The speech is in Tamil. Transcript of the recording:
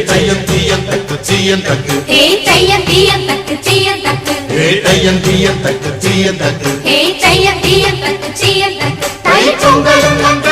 தையம் தீயம் தக்கு சீயம் தக்கு தையம் தீயம் தக்கு சீயம் தக்கு தையம் தீயம் தக்கு சீயம் தக்கு தையம் தீயம் தக்கு சீயம் தக்கு தை பொங்கலும்